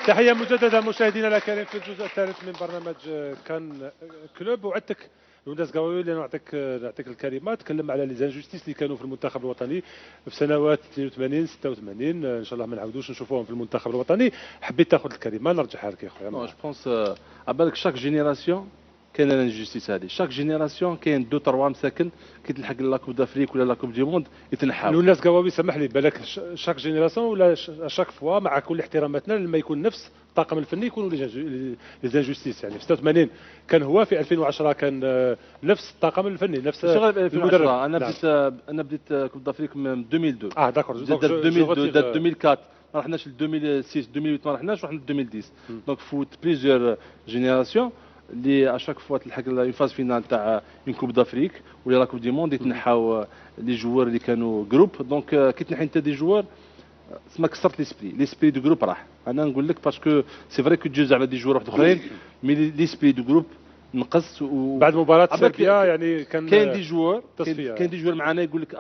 تحية مجددة مشاهدينا الكرام في الجزء الثالث من برنامج كان كلوب. وعدتك لوناس قواوي اللي نعطيك الكلمة. تكلم على لي زانجوستيس اللي كانوا في المنتخب الوطني في سنوات 82 86. ان شاء الله ما نعاودوش نشوفوهم في المنتخب الوطني. حبيت تاخذ الكلمة نرجعها لك يا خويا. جو بونس عبالك شاك جينيراسيون كاين الانجستيس هذه. شاك جينيراسيون كاين دو تروا مساكن كي تلحق لا كوب دافريك ولا لا كوب دي موند يتنحاو. لوناس قواوي سمح لي بالك شاك جينيراسيون ولا شاك فوا مع كل احتراماتنا لما يكون نفس الطاقم الفني يكونوا لي زانجوستيس. يعني في 86 كان هو، في 2010 كان نفس الطاقم الفني نفس المدرب. انا بديت كوب دافريك من 2002. داكور. دات 2002 دات 2004 ما رحناش ل 2006 2008 ما رحناش، رحنا ل 2010. دونك فوت بليزيور جينيراسيون اللي اشاك فوا تلحق اون فاز فينال تاع اون كوب دافريك ولا لا كوب دي موند يتنحاو لي جوار اللي كانوا جروب. دونك كي تنحي انت دي جوار تسمى كسرت ليسبري دو جروب. راح انا نقول لك باسكو سي فري كو تجوز زعما دي جوار واحد اخرين مي ليسبري دو جروب نقص. بعد مباراة سيربيا يعني كاين دي جوار كاين دي جوار معنا يقول لك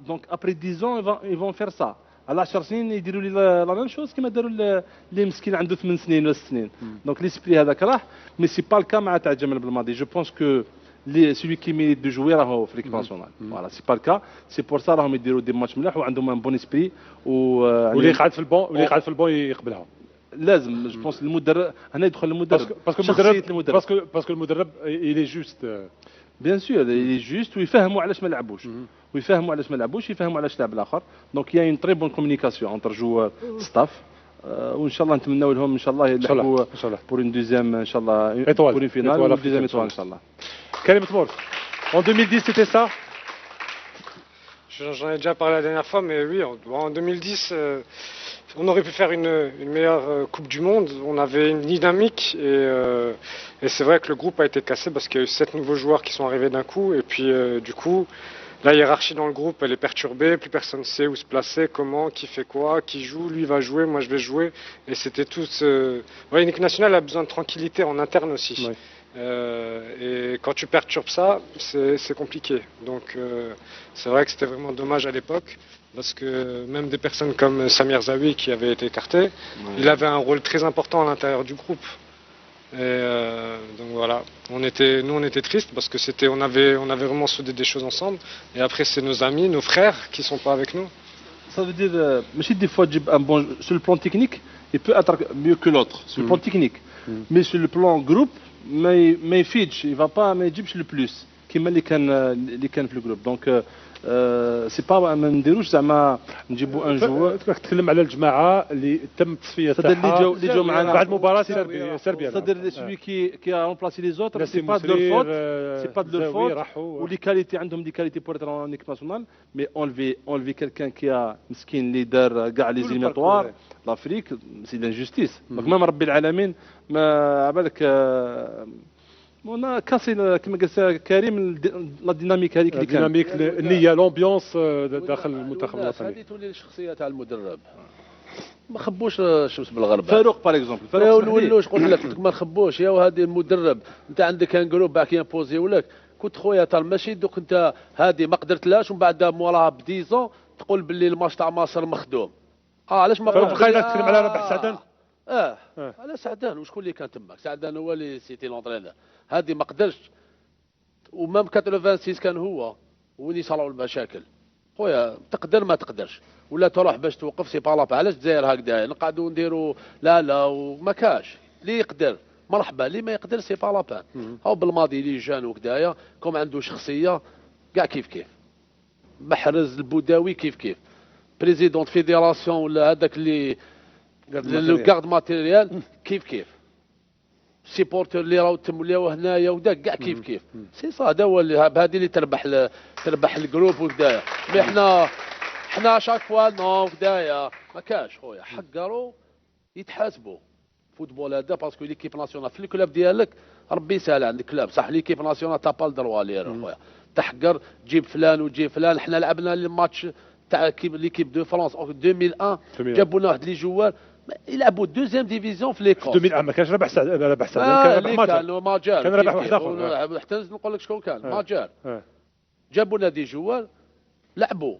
دونك ابري 10 يفون فير سا. على 10 سنين يديروا لي لا ميم شوز كيما داروا اللي مسكين عنده 8 سنين ولا 6 سنين. دونك ليسبري هذاك راح مي سي با الكا مع تاع جمال بالماضي. جو بونس كو سولي كي ميريت دو جوي راهو في ليكيب ناسيونال. فوالا سي با الكا. سي بور سا راهم يديروا دي ماتش ملاح وعندهم ان بون اسبري واللي يقعد في البون يقبلها. لازم جو بونس المدرب هنا يدخل المدرب باسكو المدرب إلي جوست بيان سور إلي جوست ويفهموا علاش ما لعبوش يفهموا علاش لعب الاخر. دونك يا اون تري بون كومونيكاسيون انتر جوار ستاف. وان شاء الله نتمنوا لهم ان شاء الله يلعبوا بور اون دوزيام ان شاء الله بور اون فينال ولا دوزيام ايطوال ان شاء الله. كلمة مورس. En 2010 c'était ça. J'en ai déjà parlé la dernière fois, mais oui, en 2010, on aurait pu faire une meilleure Coupe du Monde. On avait une dynamique et c'est vrai que le groupe a été cassé parce qu'il y a eu 7 nouveaux joueurs qui sont arrivés d'un coup. Et puis, du coup, la hiérarchie dans le groupe, elle est perturbée. Plus personne ne sait où se placer, comment, qui fait quoi, qui joue. Lui va jouer, moi je vais jouer. Et c'était tout. Ouais, une équipe nationale a besoin de tranquillité en interne aussi. Ouais. Et quand tu perturbes ça, c'est compliqué. Donc c'est vrai que c'était vraiment dommage à l'époque, parce que même des personnes comme Samir Zawi qui avait été écarté, il avait un rôle très important à l'intérieur du groupe. Et donc voilà, on était tristes parce que on avait vraiment soudé des choses ensemble. Et après c'est nos amis, nos frères qui sont pas avec nous. Ça veut dire, mais des fois un bon sur le plan technique, il peut être mieux que l'autre sur le plan technique, mais sur le plan groupe. ما يفيدش ما يجيبش البلوس كيما اللي كان في الجروب. دونك سي با ما نديروش زعما نجيبوا ان جوار. تتكلم على الجماعه اللي تم التصفيه تاعها اللي جاو معنا بعد مباراه سربيا. صدر سوي كي ا رومبلاسي لي زوتر سي با دو فوت ولي كاليتي عندهم دي كاليتي بور اتر ان ايكيب ناسيونال. مي اونلفي كالكان كي مسكين اللي دار كاع لي زيليماتوار لافريك سي دانجوستيس. دونك مام ربي العالمين ما عبالك منا كاسي كما قال كريم لا ديناميك هذيك اللي كانت الديناميك النيه لومبيونس داخل المنتخب الوطني. هذه تولي الشخصيه تاع المدرب. ما خبوش الشمس بالغرب. فاروق باغ اكزومبل فاروق قلت لك ما نخبوش. يا هذه المدرب انت عندك ان جروب باك يمبوزيو لك. كنت خويا تاع ماشي دوك انت هذه ما قدرتلاش ومن بعد موراها ب 10 تقول باللي الماتش تاع مصر مخدوم. علاش ما قلتش تكلم على ربح سعدان؟ على سعدان. وشكون اللي كان تماك؟ سعدان هو اللي سيتي لونطرينور. هذه ما قدرش. ومام 86 كان هو وين يصراو المشاكل. خويا تقدر ما تقدرش ولا تروح باش توقف سي با لابا. علاش الجزائر هكذا نقعدوا نديروا لا وما كاش اللي يقدر مرحبا، اللي ما يقدر سي با لابا. هاو بالماضي اللي جان وكدايا كوم عنده شخصيه كاع كيف محرز البوداوي كيف بريزيدون فيدراسيون ولا هذاك اللي لو كارد ماتيريال كيف سيبورتور اللي راهو تمولاو هنايا وداك كاع كيف سي صا. هذا هو بهذه اللي تربح الجروب وكدايا. مي حنا شاك فوا نو كدايا ما كاش خويا. حقروا يتحاسبوا فوتبول هذا باسكو ليكيب ناسيونال في الكلاب ديالك ربي يسهل عندك كلاب صح. ليكيب ناسيونال تا با الدروا لير خويا تحقر تجيب فلان وتجيب فلان. حنا لعبنا الماتش تاع ليكيب دو فرنسا 2001 جابوا لنا واحد لي جوار يلعبوا دوزيام ديفيزيون في ليكوس. 2000 ما كانش ربح سعدان كان ربح ماجار. كان ربح واحد اخر. حتى نقول لك شكون كان ماجار. جابوا لنا دي جوار لعبوا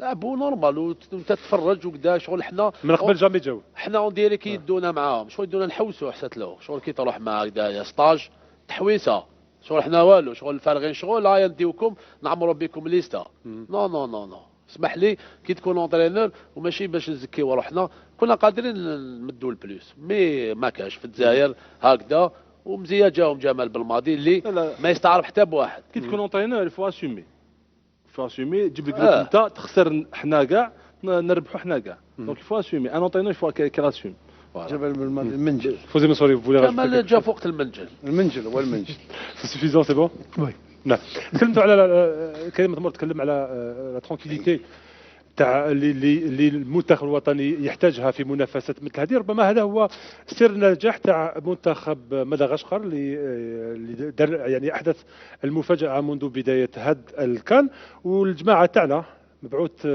لعبوا نورمال وانت تتفرج وكذا شغل حنا من قبل جامي جاو حنا اون ديري كي يدونا معاهم شغل يدونا نحوسوا حسيت له شغل كي تروح مع هكذا ستاج تحويسه شغل حنا والو شغل فارغين شغل هيا نديوكم نعمروا بكم ليستا نو نو نو نو اسمح لي كي تكون اونترينور وماشي باش نزكيو روحنا كنا قادرين نمدوا البلوس مي ما كاش في الجزائر هكذا ومزيا جاهم جمال بالماضي اللي ما يستعرف حتى بواحد كي تكون اونترينور الفو اسومي تجيب لك انت تخسر حنا كاع نربحوا حنا كاع دونك الفو اسومي ان اونترينور الفو كيراسوم جبل بالماضي المنجل فوزي منصوري فولي جمال جا فوق المنجل هو المنجل سوفيزون سي بون وي نعم تكلمتوا على كريم تمر تكلم على لا ترونكيليتي تاع اللي المنتخب الوطني يحتاجها في منافسات مثل هذه ربما هذا هو سر النجاح تاع منتخب مدغشقر اللي دار يعني احدث المفاجاه منذ بدايه هذا الكان والجماعه تاعنا مبعوث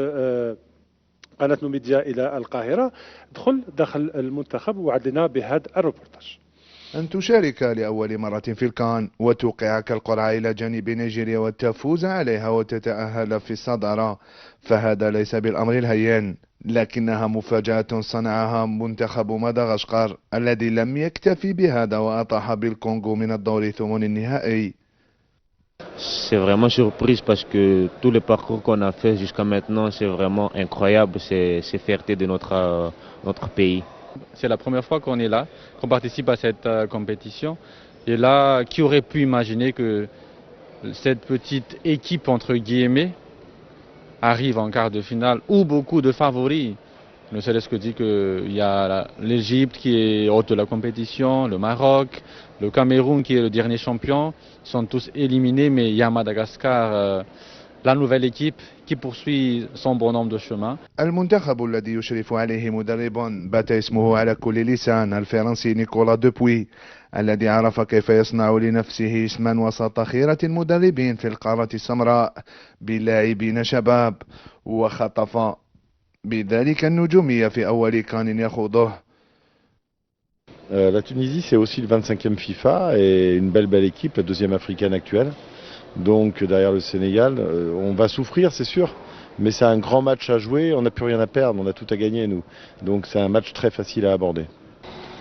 قناه نوميديا الى القاهره دخل المنتخب ووعد لنا بهذا الروبورتاج. أن تشارك لأول مرة في الكان وتوقع كالقرعة إلى جانب نيجيريا وتفوز عليها وتتأهل في الصدارة فهذا ليس بالأمر الهين لكنها مفاجأة صنعها منتخب مدغشقر الذي لم يكتفي بهذا وأطاح بالكونغو من الدور ثمن النهائي. C'est vraiment surprise parce que tout le parcours qu'on a fait jusqu'à maintenant c'est vraiment incroyable, c'est fierté de notre pays. C'est la première fois qu'on est là, qu'on participe à cette compétition. Et là, qui aurait pu imaginer que cette petite équipe, entre guillemets, arrive en quart de finale, où beaucoup de favoris, ne serait-ce que dit qu'il y a l'Égypte qui est haute de la compétition, le Maroc, le Cameroun qui est le dernier champion, sont tous éliminés, mais il y a Madagascar, la nouvelle équipe qui poursuit son bonhomme de chemin. المنتخب الذي يشرف عليه مدرب بات اسمه على كل لسان الفرنسي نيكولا دوبوي الذي عرف كيف يصنع لنفسه اسما وسط خيرة المدربين في القارة السمراء بلاعبين شباب وخطف بذلك النجومية في أول كان يخوضه. La Tunisie c'est aussi le 25e FIFA et une belle équipe, la deuxième africaine actuelle. Donc derrière le Sénégal, on va souffrir c'est sûr, mais c'est un grand match à jouer, on n'a plus rien à perdre, on a tout à gagner nous. Donc c'est un match très facile à aborder.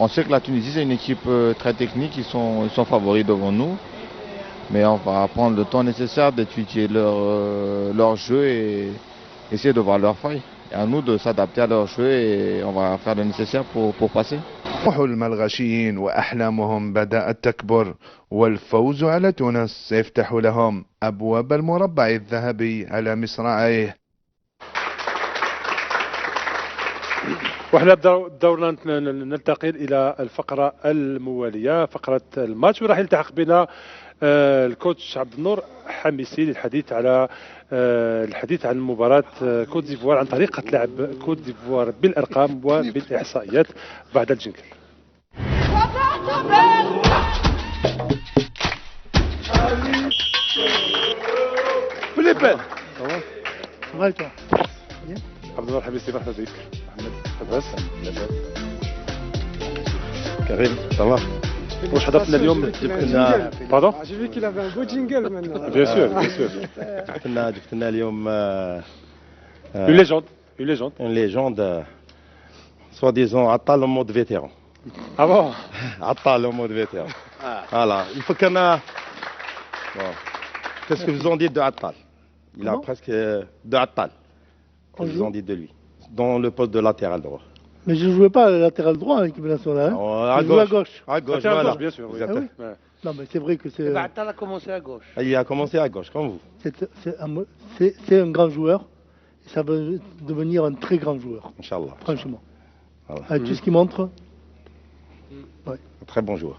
On sait que la Tunisie c'est une équipe très technique, ils sont favoris devant nous. Mais on va prendre le temps nécessaire d'étudier leur jeu et essayer de voir leurs failles. Et à nous de s'adapter à leur jeu et on va faire le nécessaire pour passer. طموح الملغشيين وأحلامهم بدأت تكبر والفوز على تونس سيفتح لهم أبواب المربع الذهبي على مصراعيه. وحنا دورنا ننتقل إلى الفقرة الموالية فقرة الماتش وراح يلتحق بنا الكوتش عبد النور حميسي للحديث على عن مباراة كوت ديفوار عن طريقة لعب كوت ديفوار بالأرقام وبالإحصائيات بعد الجنكل. فليبين عبد النور حميسي مرحبا بك. محمد لاباس؟ كريم تمام. واش حضرت لنا اليوم؟ جبت لنا باردون؟ J'ai vu qu'il avait un beau jingle maintenant. بيان سور بيان سور. جبت لنا اليوم une légende. Une légende, soi-disant Attal en mode vétéran. Ah bon? Attal en mode vétéran. Voilà, il faut qu'on a... Bon. Qu'est-ce que vous en dites de Attal? Il a presque de Attal. Qu'est-ce que vous en dites de lui? Dans le poste de latéral droit. Mais je ne jouais pas à latéral droit à l'équipe nationale. Hein. Je jouais à gauche. À gauche, Latéral voilà. gauche, bien sûr. Oui. Ah oui. Non, mais c'est vrai que c'est. Attal a commencé à gauche. Il a commencé à gauche, comme vous. C'est un grand joueur. Et ça va devenir un très grand joueur. Inch'Allah. Franchement. Voilà. Avec tout ce qu'il montre. Ouais. Un très bon joueur.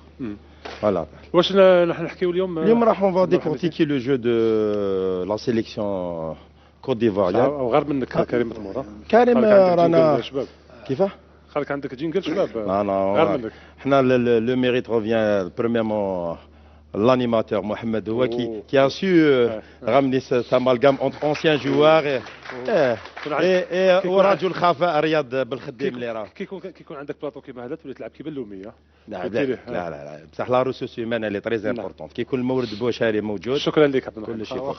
Voilà. واش نحكيو اليوم؟ اليوم راح on va décortiquer le jeu de la sélection côte d'Ivoirienne. غير منك كريم تمورا. كريم رانا شباب. كيفاه؟ خليك عندك جينجل شباب. Non, غير منك. le mérite revient premièrement l'animateur Mohamed Houa qui a su ramener cet amalgame entre anciens joueurs et ورجل خفاء رياض بالخدام اللي راه كيكون عندك بلاطو كيما هذا تولي تلعب كيما اللوميه. لا بصح لا ريسورس هيومان اللي تري امبورطون كيكون المورد البشري موجود. شكرا لك عبد كل شيء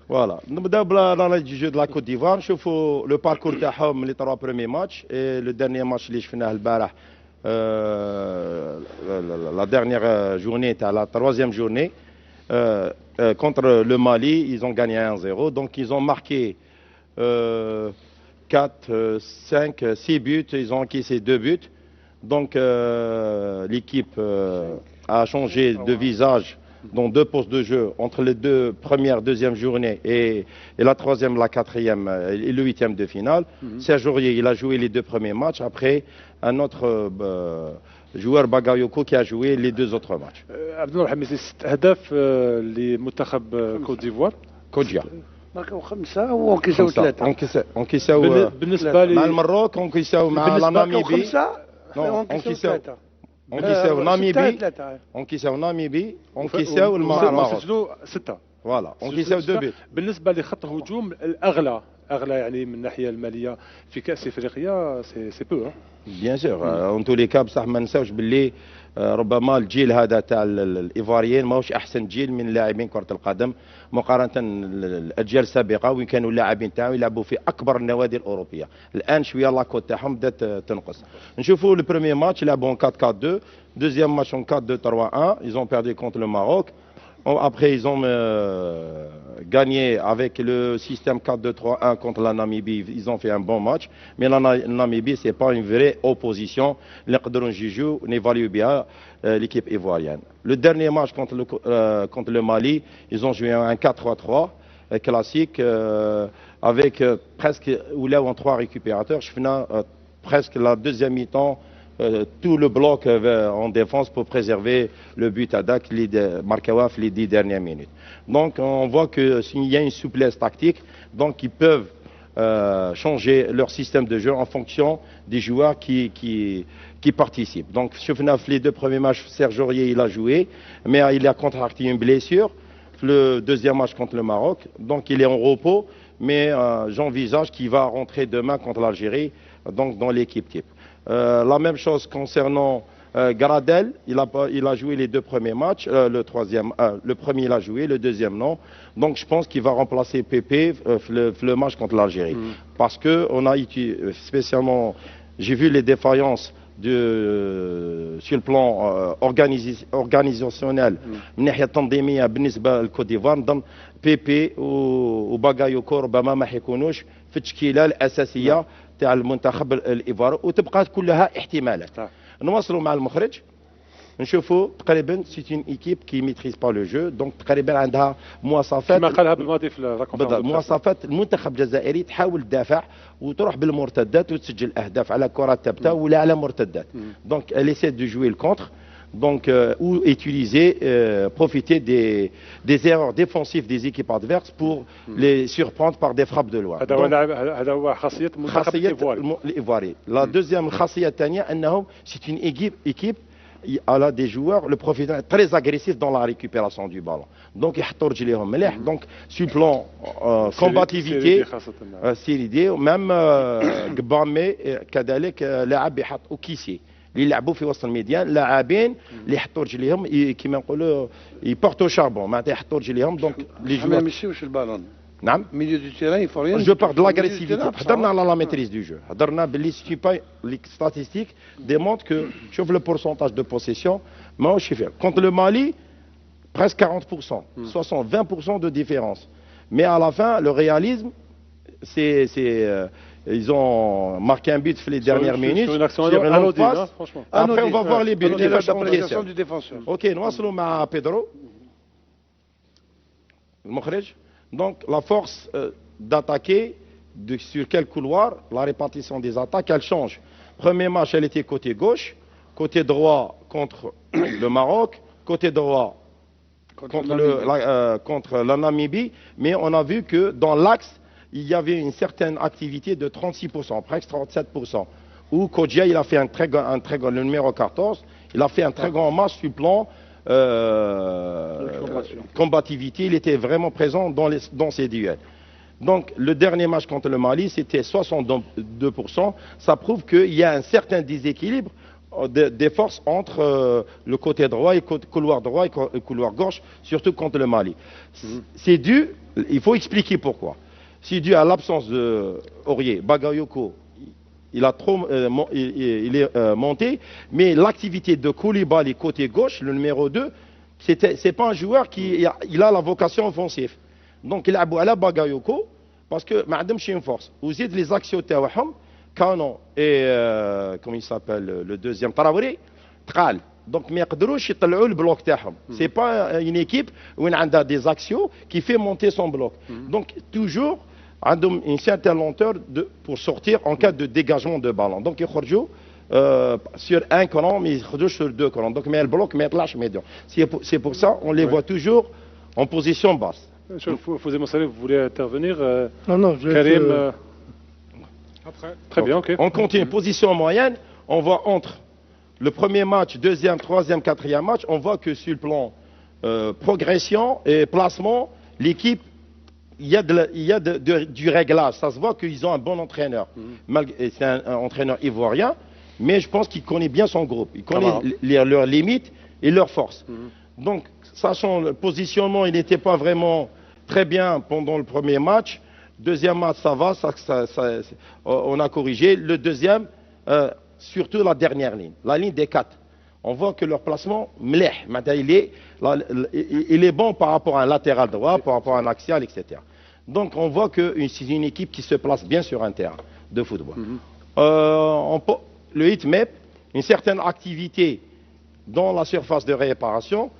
فوالا. نبداو بالاناليز جو دو لا كوت ديفوار نشوفوا لو باركور تاعهم لي 3 بروميي ماتش اي لو ديرني ماتش اللي شفناه البارح la dernière journée, la troisième journée, contre le Mali, ils ont gagné 1-0. Donc ils ont marqué 4, 5, 6 buts, ils ont encaissé 2 buts. Donc l'équipe a changé de visage dans 2 postes de jeu entre les 2 premières, deuxième journée et la troisième, la quatrième et le 8e de finale. Serge Aurier, il a joué les 2 premiers matchs. Après, un autre joueur Bagayoko qui a joué les 2 autres matchs. Abdel Hamid, 6 أهداف لمنتخب كوت ديفوار. كوجيا. ماركوا 5 وانكساو 3. انكساو بالنسبة مع المروك انكساو مع الناميبي. انكساو ناميبي انكساو ناميبي انكساو المغرب سجلوا 6 فوالا انكساو 2 بيت. بالنسبه لخط الهجوم الاغلى يعني من الناحيه الماليه في كاس افريقيا سي بو بيان سور اون تو لي كا بصح ما نساوش باللي ربما الجيل هذا تاع الايفواريين ماهوش احسن جيل من لاعبين كره القدم مقارنه الاجيال السابقه وين كانوا اللاعبين تاعهم يلعبوا في اكبر النوادي الاوروبيه. الان شويه لاكوت تاعهم بدات تنقص. نشوفوا لو بروميي ماتش لعبوا 4-4-2. دوزيام ماتش 4-2-3-1 ils ont perdu contre le Maroc. Après, ils ont gagné avec le système 4-2-3-1 contre la Namibie. Ils ont fait un bon match. Mais la Namibie, ce n'est pas une vraie opposition. Les Qadron Jiju n'évaluent bien l'équipe ivoirienne. Le dernier match contre le Mali, ils ont joué un 4-3-3 classique avec presque ou là en 3 récupérateurs. Je finis presque la deuxième mi-temps. Tout le bloc en défense pour préserver le but à Dak, Markawaf, les 10 dernières minutes. Donc on voit qu'il y a une souplesse tactique, donc ils peuvent changer leur système de jeu en fonction des joueurs qui participent. Donc sur les 2 premiers matchs, Serge Aurier il a joué, mais il a contracté une blessure. Le deuxième match contre le Maroc, donc il est en repos, mais j'envisage qu'il va rentrer demain contre l'Algérie, donc dans l'équipe type. La même chose concernant Gradel, il a joué les 2 premiers matchs, le premier il a joué, le deuxième non. Donc je pense qu'il va remplacer Pépé le match contre l'Algérie. Parce que on a spécialement, j'ai vu les défaillances sur le plan organisationnel من ناحية تنظيمية بالنسبة للكوت ديفوار. نظن بيبي وباغايوكو ربما ما حيكونوش في التشكيلة الأساسية تاع المنتخب الايفواري وتبقى كلها احتمالات. نواصلوا مع المخرج نشوفوا تقريبا سي اون ايكيب كي ميتريز با لو جو. دونك تقريبا عندها مواصفات كما قالها بالماضي في الرقم مواصفات المنتخب الجزائري تحاول تدافع وتروح بالمرتدات وتسجل اهداف على كرات ثابته ولا على مرتدات. دونك elle essaie de jouer le contre. Donc, ou utiliser, profiter des erreurs défensives des équipes adverses pour les surprendre par des frappes de loin. هذا هو خاصية المنتخب الإيفواري. La deuxième خاصية الثانية أنهم c'est une équipe elle a des joueurs le profil très agressif dans la récupération du ballon. Donc يحطوا رجليهم مليح. Donc sur le plan combativité سيريدي même قبامي كذلك لاعب يحط وكيسي اللي يلعبوا في وسط الميدان لاعبين اللي يحطوا رجليهم كيما نقولوا يبورتو شاربون معناتها يحطوا رجليهم. دونك لي جوار ما يمشيوش البالون. نعم ميليو دو تيران يفوريان جو بار دو لاغريسيفيتي. هضرنا على لا ميتريز دو جو. هضرنا باللي سي با لي ستاتيستيك ديمونط كو شوف لو بورسونتاج دو بوسيسيون ماهوش يفرق. كونت لو مالي presque 40%, 20% de différence. Mais à la fin, le réalisme, ils ont marqué un but les dernières minutes sur une passe. Après, on va voir les buts. Du défenseur. Ok, nous allons à Pedro. Donc, la force d'attaquer sur quel couloir, la répartition des attaques, elle change. Premier match, elle était côté gauche, côté droit contre le Maroc, côté droit contre la Namibie. Mais on a vu que dans l'axe, il y avait une certaine activité de 36%, presque 37%. Où Kodjia, il a fait un très grand, le numéro 14, il a fait un très grand match sur le plan combativité, il était vraiment présent dans ces duels. Donc le dernier match contre le Mali, c'était 62%. Ça prouve qu'il y a un certain déséquilibre des forces entre le côté droit et le couloir droit et le couloir gauche, surtout contre le Mali. C'est dû, il faut expliquer pourquoi. C'est dû à l'absence de Aurier. Bagayoko, il est monté, mais l'activité de Koulibaly côté gauche, le numéro 2, c'est pas un joueur qui a la vocation offensive. Donc il a à Bagayoko parce que ما عندهمش une force. وزيد les actions تاعهم كانوا et comment il s'appelle le deuxième Traoré تقال. Donc ما يقدروش يطلعوا البلوك تاعهم. C'est pas une équipe où on a des actions qui fait monter son bloc. Donc toujours عندهم une certaine lenteur pour sortir en cas de dégagement de ballon. Donc يخرجوا sur un cran mais يخرجوا sur deux crans. Donc mais le bloc ما يطلعش médian. C'est pour ça on les voit toujours en position basse. Fosé Monssalé, vous voulez intervenir Non, je Karim après. Très bien, ok. On continue. Position moyenne, on voit entre le premier match, deuxième, troisième, quatrième match, on voit que sur le plan progression et placement, l'équipe, il y a du réglage. Ça se voit qu'ils ont un bon entraîneur. C'est un entraîneur ivoirien, mais je pense qu'il connaît bien son groupe. Il connaît leurs limites et leurs forces. Donc, sachant le positionnement, il n'était pas vraiment très bien pendant le premier match. Deuxième match, ça va, on a corrigé. Le deuxième, surtout la dernière ligne, la ligne des 4. On voit que leur placement, il est bon par rapport à un latéral droit, par rapport à un axial, etc. Donc on voit que c'est une équipe qui se place bien sur un terrain de football. Le hitmap, une certaine activité dans la surface de réparation.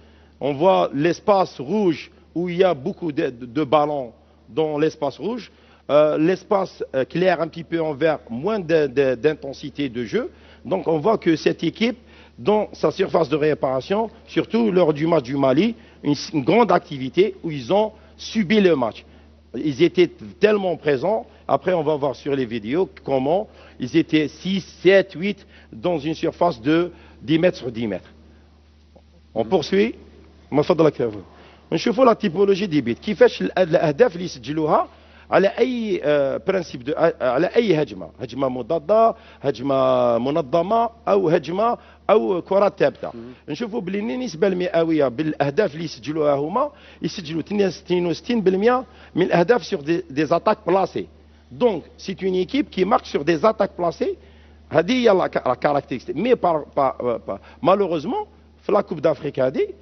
On voit l'espace rouge où il y a beaucoup de ballons dans l'espace rouge. L'espace clair un petit peu en vert, moins d'intensité de jeu. Donc on voit que cette équipe, dans sa surface de réparation, surtout lors du match du Mali, une grande activité où ils ont subi le match. Ils étaient tellement présents. Après, on va voir sur les vidéos comment ils étaient 6, 7, 8 dans une surface de 10 mètres sur 10 mètres. On poursuit. نشوفوا لا تيبولوجي دي بيت كيفاش الاهداف اللي يسجلوها على اي برانسيب على اي هجمه مضاده، هجمه منظمه او هجمه او كرات ثابته. نشوفوا بلي النسبه المئويه بالاهداف اللي يسجلوها هما يسجلوا 62% من الاهداف sur des attaques placées. Donc c'est une équipe qui marque sur des attaques placées. هذه هي la caractéristique. Mais malheureusement في la Coupe d'Afrique هذه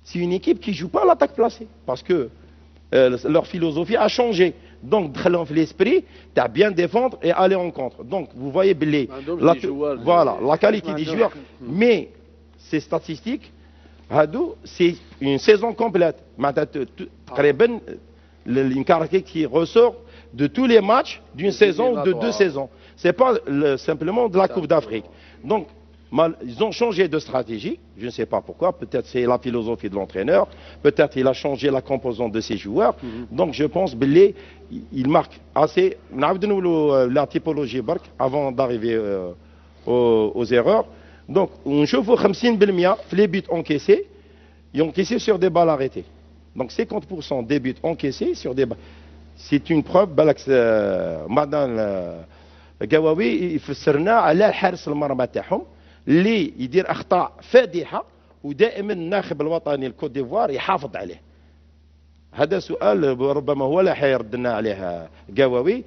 c'est une équipe qui ne joue pas à l'attaque placée. Parce que leur philosophie a changé. Donc, dans l'esprit, tu as bien défendre et aller en contre. Donc, vous voyez, la qualité des joueurs. Mais ces statistiques, c'est une saison complète. Une caractéristique qui ressort de tous les matchs d'une saison ou de deux saisons. Ce n'est pas simplement de la Coupe d'Afrique. Donc, ils ont changé de stratégie, je ne sais pas pourquoi, peut-être c'est la philosophie de l'entraîneur, peut-être il a changé la composante de ses joueurs, donc je pense qu'il marque assez, la typologie avant d'arriver aux erreurs. Donc on chauffe 50% les buts encaissés, ils ont encaissé sur des balles arrêtées. Donc 50% des buts encaissés sur des balles. C'est une preuve, Madame Gawawi, il فسرنا على الحارس المرمى تاعهم اللي يدير اخطاء فادحه ودائما الناخب الوطني الكوت ديفوار يحافظ عليه. هذا سؤال ربما هو اللي حيرد لنا عليه قواوي.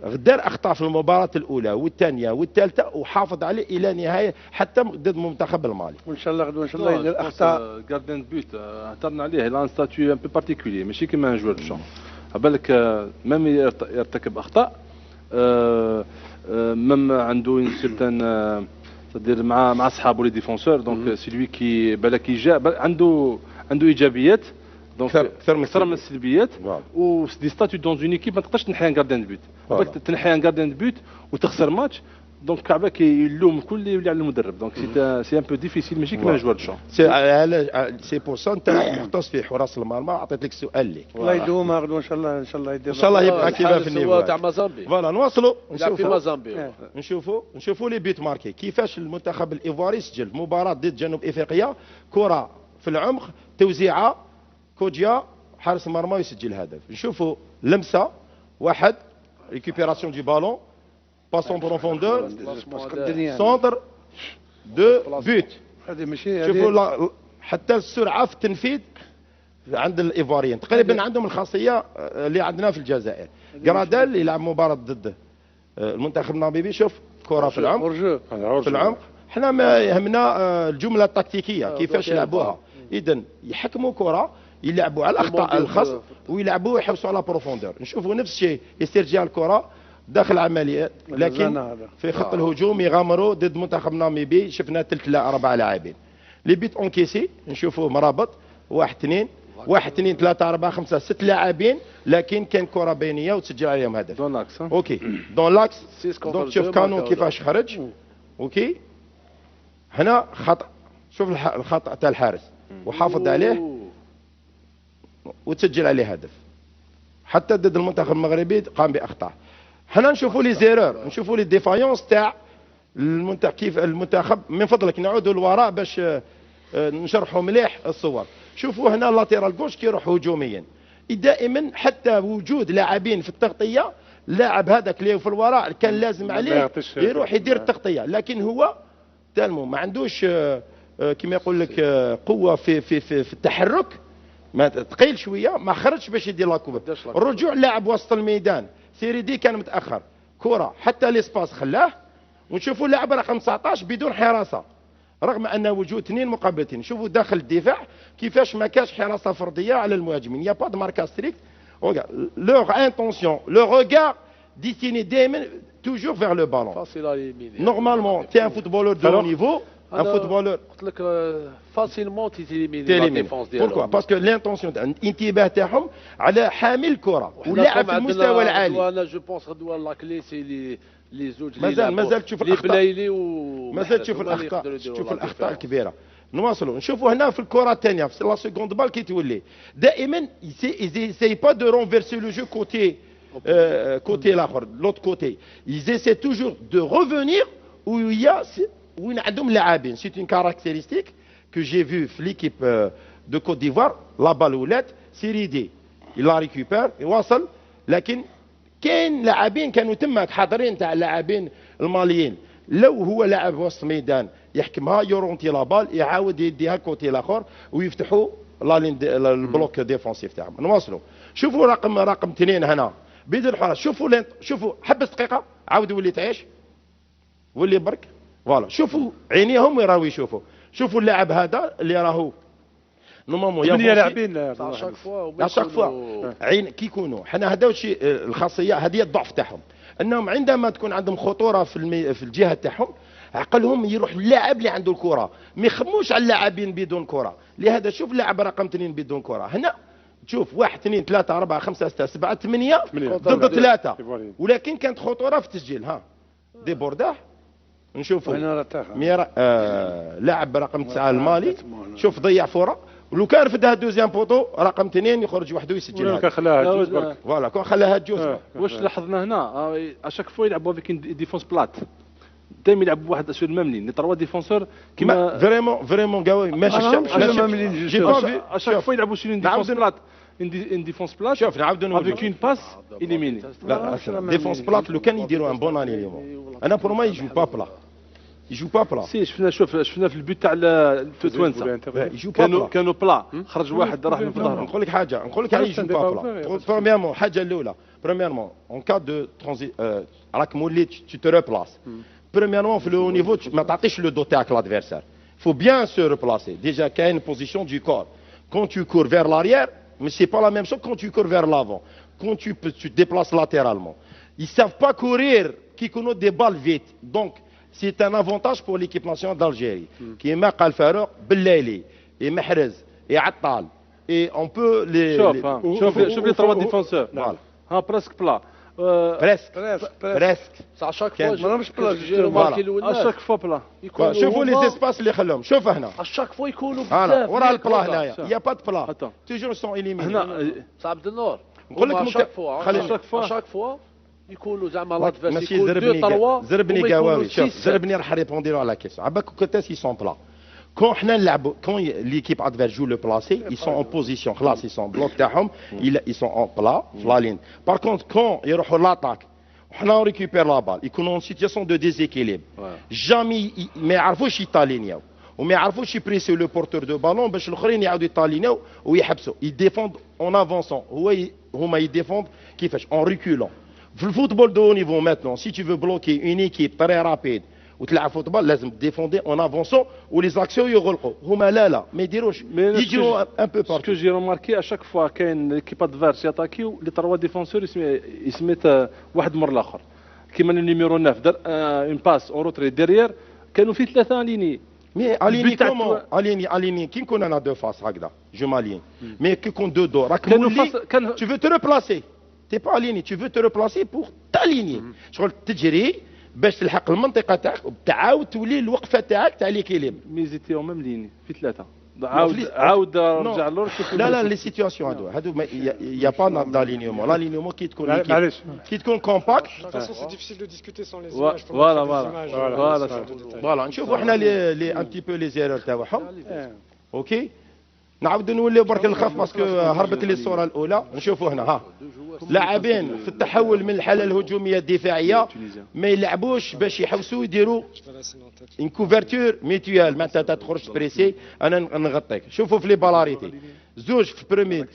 دار اخطاء في المباراه الاولى والثانيه والثالثه وحافظ عليه الى نهايه حتى ضد منتخب المالي. وان شاء الله غدوه ان شاء الله يدير اخطاء. جاردين بوت هضرنا عليه لان ستاتيو ان بو بارتيكولي ماشي كيما ان جوار دو شون. بالك ميم يرتكب اخطاء ميم عنده ان سيرتان c'est-à-dire مع اصحابه لي ديفونسور دونك سي لوي كي بالك يجا عنده ايجابيات دونك اكثر من السلبيات و دي ستاتيو دون اون ايكيب ما تقدرش تنحي ان غارديان بوت تنحي ان غارديان بوت وتخسر ماتش دونك كعبك يلوم كل اللي يولي على المدرب دونك سي ان بو ديفيسيل ماشي كيما جوار دو شون سي بور سا انت مختص في حراس المرمى عطيت لك سؤال ليك الله يدوم غدوه ان شاء الله ان شاء الله يدير ان شاء الله يبقى كيما في النيفو تاع مازامبي فوالا نواصلوا نشوفوا لي بيت ماركي كيفاش المنتخب الايفواري سجل مباراه ضد جنوب افريقيا كره في العمق توزيعه كوجيا حارس المرمى يسجل هدف. نشوفوا لمسه واحد ريكوبيراسيون دي بالون باس اون بروفوندور سونتر دو بوت. هذه ماشي شوفوا حتى السرعه في التنفيذ عند الايفواريين تقريبا عندهم الخاصيه اللي عندنا في الجزائر. جراديل يلعب مباراه ضد المنتخب الناميبي. شوف كره في العمق في العمق. حنا ما يهمنا الجمله التكتيكيه كيفاش يلعبوها. اذا يحكموا كره يلعبوا على الاخطاء الخصم ويلعبوا يحرصوا على بروفوندور. نشوفوا نفس الشيء استرجاع الكره داخل العمليات لكن في خط الهجوم يغامروا ضد منتخب ناميبي. شفنا 3-4 لاعبين لي بيت اونكيسي. نشوفوا مرابط 1 2 1 2 3 4 5 6 لاعبين لكن كان كره بينيه وتسجل عليهم هدف. دون لاكس اوكي دون لاكس. دونك شوف كانون كيفاش خرج. اوكي هنا خطا. شوف الخطا تاع الحارس وحافظ عليه وتسجل عليه هدف. حتى ضد المنتخب المغربي قام باخطاء. هنا نشوفوا لي زيرور نشوفوا لي ديفايونس تاع كيف المنتخب. من فضلك نعودوا للوراء باش نشرحوا مليح الصور. شوفوا هنا اللاتيرال جوش كيروح هجوميا دائما حتى وجود لاعبين في التغطيه. اللاعب هذاك اللي في الوراء كان لازم عليه يروح يدير التغطيه لكن هو تالمو ما عندوش كما يقول لك قوه في التحرك. ما ثقيل شويه ما خرجش باش يدير لاكوب. الرجوع لاعب وسط الميدان سيري دي كان متاخر كره حتى ليسباس خلاه. ونشوفوا اللاعب رقم 19 بدون حراسه رغم ان وجود 2 مقابلتين. شوفوا داخل الدفاع كيفاش ما كاش حراسه فرديه على المهاجمين. يا با دو ماركا ستريكت. لور انتونسيون لو ريغار ديستيني دائما توجور فيغ لو بالون. نورمالمون تي ان فوتبولور دو هو نيفو ان فوتبولور قلت لك فاسيلمون تيليميني لا ديفونس ديالهم. بوركوا باسكو لانتونسيون الانتباه تاعهم على حامل الكره واللاعب في المستوى العالي. انا جو بونس غدوه لا كلي سي لي زوج مازال تشوف الاخطاء. مازال تشوف الاخطاء الكبيره. نواصلوا نشوفوا هنا في الكره الثانيه في لا سيكوند بال كي تولي دائما يسي با دو رونفيرسي لو جو كوتي كوتي الاخر لوت كوتي. يسي توجور دو ريفونير وين عندهم لاعبين. سي اون كاركتيرستيك كو جي فيو في ليكيب دو كوت ديفوار. لا بال ولات سيريدي لا ريكوبير يواصل لكن كاين لاعبين كانوا تماك حاضرين تاع اللاعبين الماليين. لو هو لاعب وسط ميدان يحكمها يورونتي لا بال يعاود يديها كوتي الاخر ويفتحوا البلوك ديفونسيف تاعهم. نواصلوا شوفوا رقم 2 هنا بدون حراس. شوفوا حبس دقيقه عاود ولي تعيش ولي برك فوالا. شوفوا عينيهم وين راهو يشوفوا. شوفوا اللاعب هذا اللي راهو نورمالمون 8 لاعبين اشاك فوا عين كي يكونوا. حنا هذا الشيء الخاصيه هذه الضعف تاعهم انهم عندما تكون عندهم خطوره في الجهه تاعهم عقلهم يروح للاعب اللي عنده الكره ما يخموش على اللاعبين بدون كره. لهذا شوف اللاعب رقم 2 بدون كره هنا تشوف 1 2 3 4 5 6 7 8 ضد 3 ولكن كانت خطوره في التسجيل. ها دي بورداه نشوفوا لاعب رقم 9 المالي. شوف ضيع فوره ولو كان رفدها دوزيام بوطو رقم 2 يخرج وحده يسجل. كان خلاها جوز برك فوالا كون خلاها جوز. واش لاحظنا هنا اشاك فوا يلعبوا افيك ديفونس بلات. دائما يلعب واحد سور ماملين لي 3 ديفونسور كيما فريمون قوي ماشي ماملين. جي با اشاك فوا يلعبوا سور ديفونس بلات ان ديفونس بلات. شوف نعاودوا نقولوا افيك اون باس اليميني. لا ديفونس بلات لو كان يديروا ان بون اني اليوم انا بور ما يجو با بلا يجو با بلا. سي شفنا في البيت تاع التوانسه كانوا بلا خرج واحد راح من ظهره. نقول لك حاجه نقول لك يجو با بلا. برومييرمون الحاجه الاولى برومييرمون اون كا دو ترانزي راك مولي tu te replaces. Premièrement, في le haut niveau, ما تعطيش le dos تاعك l'adversaire. Faut bien se replacer. Déjà, qu'il y a une position du corps. Quand tu cours vers l'arrière, mais c'est pas la même chose quand tu cours vers l'avant. Quand tu te déplaces latéralement. Ils savent pas courir, qui connaissent des balles vite. Donc, c'est un avantage pour l'équipe nationale d'Algérie. Qui est Maqal Farouk, Bellaili, et Mahrez, et Attal. Et on peut les... شوف les 3 défenseurs. Voilà. ها برسك بلا. بريسك صح شاك فوا ماهمش بلا اشاك فوا بلا. شوفوا لي زيسباس اللي خلوهم. شوف هنا اشاك فوا يكونوا بزاف ورا البلا هنايا يا با دو بلا توجور سون ايليمين. هنا صعب النور نقول لك اشاك فوا يكونوا زعما لادفيرس ماشي زربني قواوي. شوف زربني راح ريبوندي له على كيسيون عباك كنت سي سون بلا Quand l'équipe adverse joue le placé, ils sont en position, ils sont bloc تاعهم, ils sont en plat, la ligne. Par contre, quand ils rejoignent l'attaque, on récupère la balle, ils sont en situation de déséquilibre. Jamais, mais يعرفوش يطالينيو وما يعرفوش يبريسيو le porteur de ballon باش الاخرين يعاودوا يطالينيو ويحبسوا. Ils défendent en avançant. هما يديفوند كيفاش en reculant. في الفوتبول دو نيفو maintenant, si tu veux bloquer une équipe très rapide وتلعب فوتبول لازم ديفوندي اون افونسون ولي زاكسيون يغلقوا. هما لا ما يديروش يجيو ان بو بارتو. سكو جي روماركي اشاك فوا كاين ليكيب ادفيرس ياتاكيو لي تروا ديفونسور يسميت واحد مر الاخر كيما النيميرو 9 دار اون باس او روتري ديريير كانوا في ثلاثه ليني مي اليني كومون اليني كي نكون انا دو فاس هكذا جو مالين مي كي يكون دو دو راك مولي tu veux te replacer t'es pas aligné tu veux te replacer pour t'aligner شغل تجري باش تلحق المنطقه تاعك وتعاود تولي الوقفه تاعك تاع ليكيليب. ميزيتيو ميم ليني في ثلاثه عاود رجع لور. لا لي سيتواسيون هادو يا با دالينيومون. لالينيومون كي تكون كي تكون كومباكت. De toute façon, c'est difficile de discuter sans les images. فوالا نشوفوا احنا لي ان بتي بو لي زيرور تاعهم. اوكي نعاودوا نوليو برك الخف باسكو هربت لي الصوره الاولى. نشوفوا هنا ها لاعبين في التحول من الحاله الهجوميه الدفاعيه ما يلعبوش باش يحوسوا يديروا ان كوفرتور ميتيال. معناتها تخرج بريسي انا نغطيك. شوفوا في لي بالاريتي زوج في بريمي.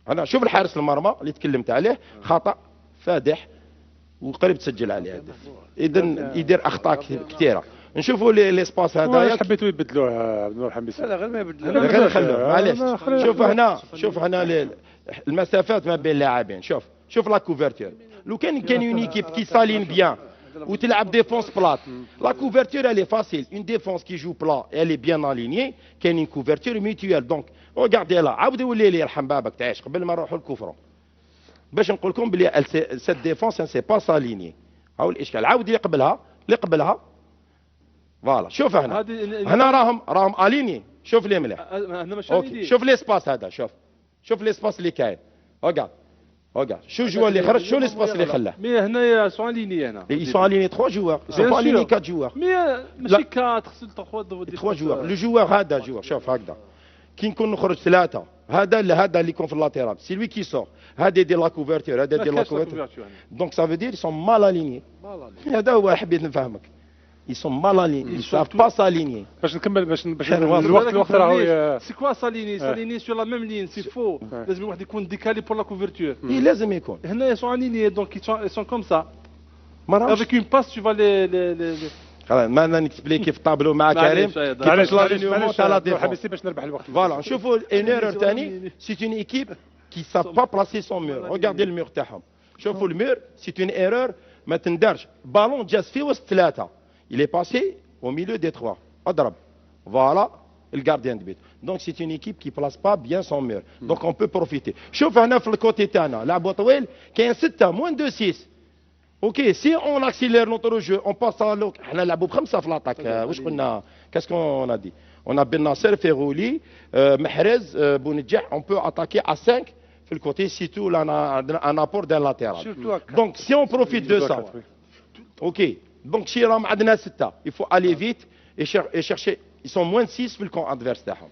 انا شوف الحارس المرمى اللي تكلمت عليه خطا فادح وقريب تسجل عليه هدف. اذا يدير اخطاء كثيره. نشوفوا لي سباس هذايا حبيتوا يبدلوه عبد النور حميس. لا غير ما يبدلوه غير نخلوه معليش. شوف هنا المسافات ما بين اللاعبين. شوف لا كوفرتور. لو كان اون ايكيب كي سالين بيان وتلعب ديفونس بلات لا كوفرتور الي فاسيل. اون ديفونس كي جو بلا الي بيان اليني كاين اون كوفرتور ميتيال. دونك ريغاردي لا عاود ولي لي يرحم بابك تعيش قبل ما نروحوا للكفر باش نقول لكم بلي سيت ديفونس سي با ساليني. هاو الاشكال. عاود اللي قبلها فوالا. شوف هنا راهم اليني. شوف لي مليح. اوكي شوف لي سباس هذا. شوف لي سباس اللي كاين. ريغارد شو جوا اللي خرج شو لي سباس اللي خلاه. مي هنايا سون ليني هنا ils sont alignés 3 joueurs. ils sont pas alignés 4 joueurs. مي ماشي 4 خصل 3 joueurs. لو جوار هذا جوار. شوف هكذا كي نكون نخرج 3 هذا اللي يكون في اللاتيرال سي لوي كي سور. هذا يدير لا كوفرتور هذا يدير لا كوفرتور. دونك سا فو دير ils sont mal alignés. هذا هو حبيت نفهمك. ils sont mal alignés. ils savent pas s'aligner. باش نكمل باش الوقت راهو. سي كوا ساليني سور لا ميم لين سي فو. لازم الواحد يكون ديكالي بور لا كوفرتور. لازم يكون. هنا سون اليني دونك ils sont comme ça. avec une passe tu vas les خلاص ما نكسبليكي في الطابلو مع كريم كيفاش لالينيومون تاع لا ديفونس. باش نربح الوقت. فوالا نشوفوا ان ايرور ثاني. سي اون ايكيب كي ساف با بلاسي سون مور. ريغاردي المور تاعهم. شوفوا المور سي اون ايرور ما تندرش. بالون جاز في وسط 3 il est passé au milieu des 3 اضرب. فوالا الجارديان دو بيت. دونك سي اون ايكيب كي بلاس با بيان سون مور. دونك اون بو بروفيتي. شوف هنا في الكوتي تاعنا لعبوا طويل كاين 6 موان دو 6. اوكي سي اون اكسيلير نوترو جو اون باس لوك. حنا نلعبوا ب5 في لاطاك. واش قلنا كاسكو اون دي اون بن ناصر فيغولي محرز بونجاح اون بو اتاكي ا 5 في الكوتي سيتو ان ابور دان لاتيرال. دونك سي اون بروفيت دو سا. اوكي دونك شي راهم عندنا 6 il faut aller vite et chercher. ils sont moins de 6 في الكون ادفيرس تاعهم.